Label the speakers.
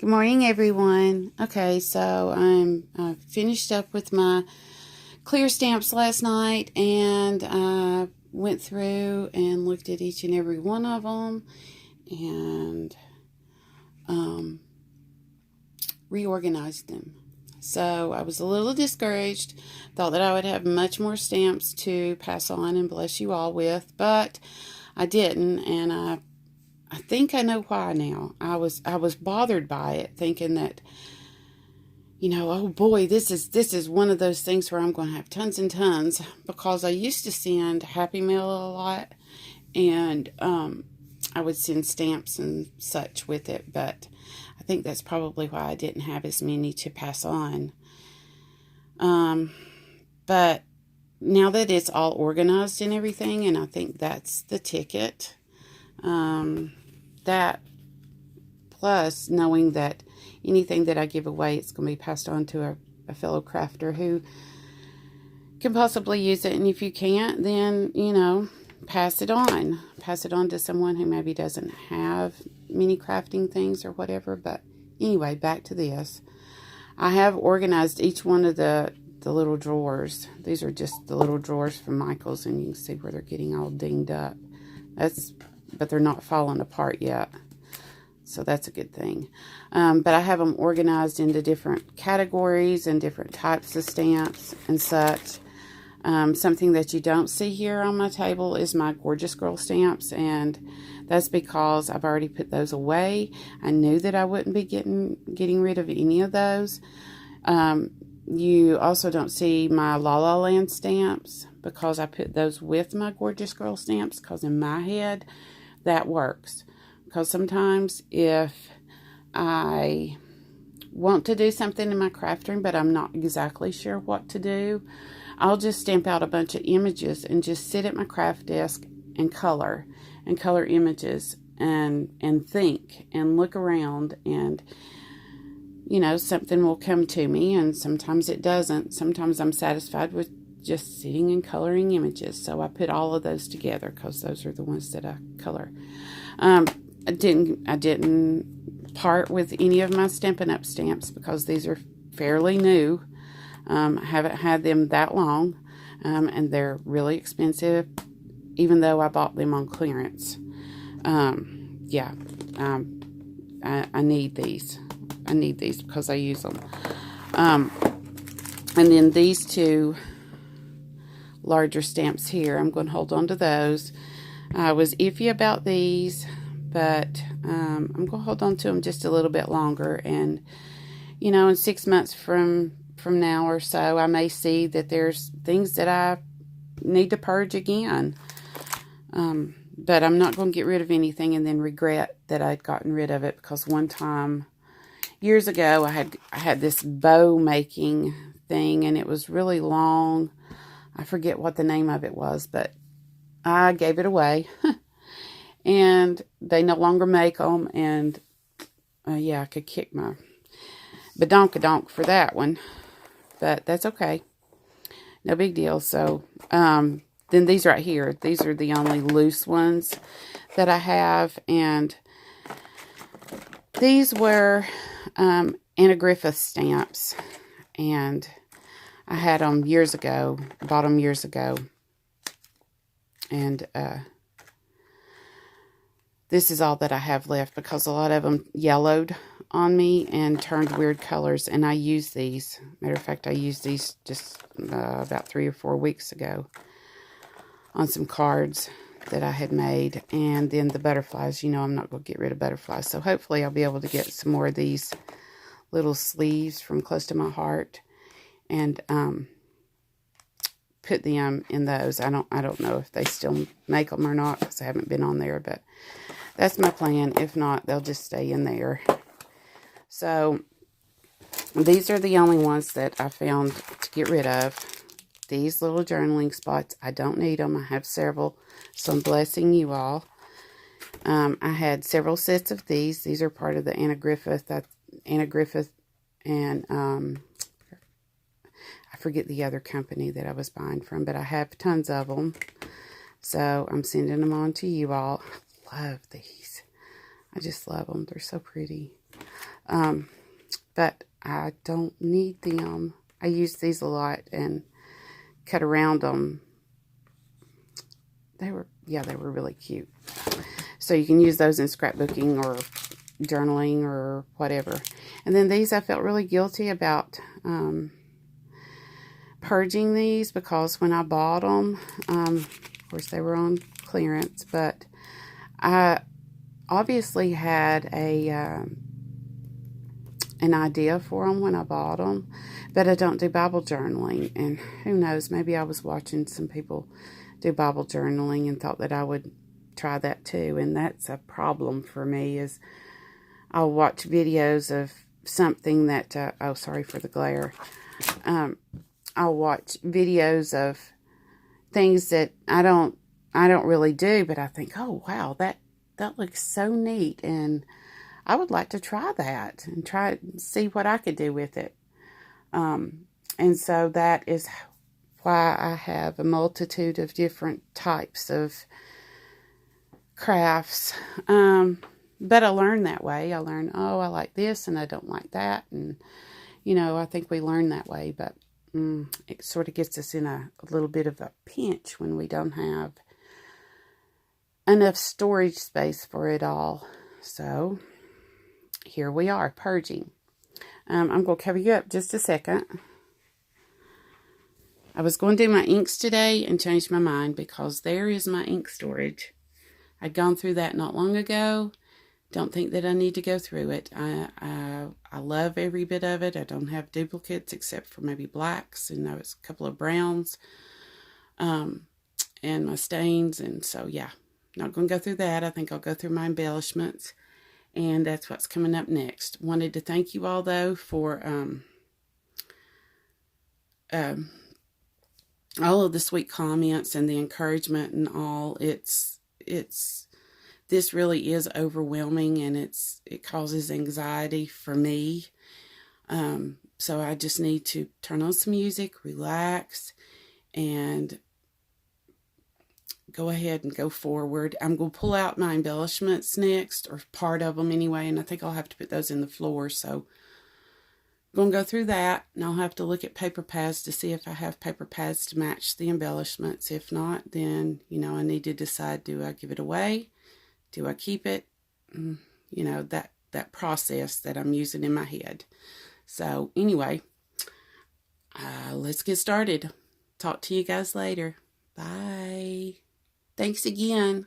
Speaker 1: Good morning, everyone. Okay, so I'm finished up with my clear stamps last night, and I went through and looked at each and every one of them and reorganized them. So I was a little discouraged, thought that I would have much more stamps to pass on and bless you all with, but I didn't, and I think I know why now. I was bothered by it, thinking that, oh boy, this is one of those things where I'm going to have tons and tons, because I used to send Happy Mail a lot, and I would send stamps and such with it, but I think that's probably why I didn't have as many to pass on. But now that it's all organized and everything, and I think that's the ticket, that plus knowing that anything that I give away, it's going to be passed on to a fellow crafter who can possibly use it. And if you can't, then, pass it on. Pass it on to someone who maybe doesn't have many crafting things or whatever. But anyway, back to this. I have organized each one of the little drawers. These are just the little drawers from Michael's, and you can see where they're getting all dinged up. But they're not falling apart yet. So that's a good thing. But I have them organized into different categories and different types of stamps and such. Something that you don't see here on my table is my Gorgeous Girl stamps, and that's because I've already put those away. I knew that I wouldn't be getting rid of any of those. You also don't see my La La Land stamps, because I put those with my Gorgeous Girl stamps, because in my head that works. Because sometimes if I want to do something in my craft room, but I'm not exactly sure what to do, I'll just stamp out a bunch of images and just sit at my craft desk and color images and think and look around, and something will come to me, and sometimes it doesn't. Sometimes I'm satisfied with just sitting and coloring images. So I put all of those together because those are the ones that I color. I didn't part with any of my Stampin' Up! Stamps because these are fairly new. I haven't had them that long, and they're really expensive, even though I bought them on clearance. I need these. I need these because I use them. And then these two larger stamps here, I'm going to hold on to those. I was iffy about these, but I'm going to hold on to them just a little bit longer. And, in 6 months from now or so, I may see that there's things that I need to purge again. But I'm not going to get rid of anything and then regret that I'd gotten rid of it, because one time, years ago, I had this bow making thing, and it was really long. I forget what the name of it was, but I gave it away. And they no longer make them, and I could kick my badonkadonk for that one. But that's okay. No big deal. So, then these right here, these are the only loose ones that I have, and these were Anna Griffith stamps, and I had them years ago, bought them years ago, and this is all that I have left, because a lot of them yellowed on me and turned weird colors, and I use these. Matter of fact, I used these just about 3 or 4 weeks ago on some cards that I had made. And then the butterflies, I'm not going to get rid of butterflies, so hopefully I'll be able to get some more of these little sleeves from Close to My Heart and put them in those. I don't know if they still make them or not, because I haven't been on there, but that's my plan. If not, they'll just stay in there. So these are the only ones that I found to get rid of. These little journaling spots, I don't need them. I have several, so I'm blessing you all. I had several sets of these. These are part of the Anna Griffith, and I forget the other company that I was buying from, but I have tons of them. So I'm sending them on to you all. I love these. I just love them. They're so pretty. But I don't need them. I use these a lot and cut around them. They were really cute. So you can use those in scrapbooking or journaling or whatever. And then these, I felt really guilty about purging these, because when I bought them, of course they were on clearance, but I obviously had an idea for them when I bought them, but I don't do Bible journaling, and who knows, maybe I was watching some people do Bible journaling and thought that I would try that too, and that's a problem for me. Is I'll watch videos of something that oh, sorry for the glare. I'll watch videos of things that I don't really do, but I think, oh wow, that looks so neat, and I would like to try that and see what I could do with it. And so that is why I have a multitude of different types of crafts. But I learned that way. I learned, oh, I like this and I don't like that. And, I think we learn that way, but it sort of gets us in a little bit of a pinch when we don't have enough storage space for it all. So here we are, purging. I'm going to cover you up just a second. I was going to do my inks today and changed my mind, because there is my ink storage. I'd gone through that not long ago. Don't think that I need to go through it. I love every bit of it. I don't have duplicates except for maybe blacks, and there was a couple of browns, and my stains. And so, yeah, not going to go through that. I think I'll go through my embellishments, and that's what's coming up next. Wanted to thank you all, though, for all of the sweet comments and the encouragement and all. This really is overwhelming, and it causes anxiety for me. So I just need to turn on some music, relax, and go ahead and go forward. I'm going to pull out my embellishments next, or part of them anyway, and I think I'll have to put those in the floor. So I'm going to go through that, and I'll have to look at paper pads to see if I have paper pads to match the embellishments. If not, then, I need to decide, do I give it away? Do I keep it? That process that I'm using in my head. So anyway, let's get started. Talk to you guys later. Bye. Thanks again.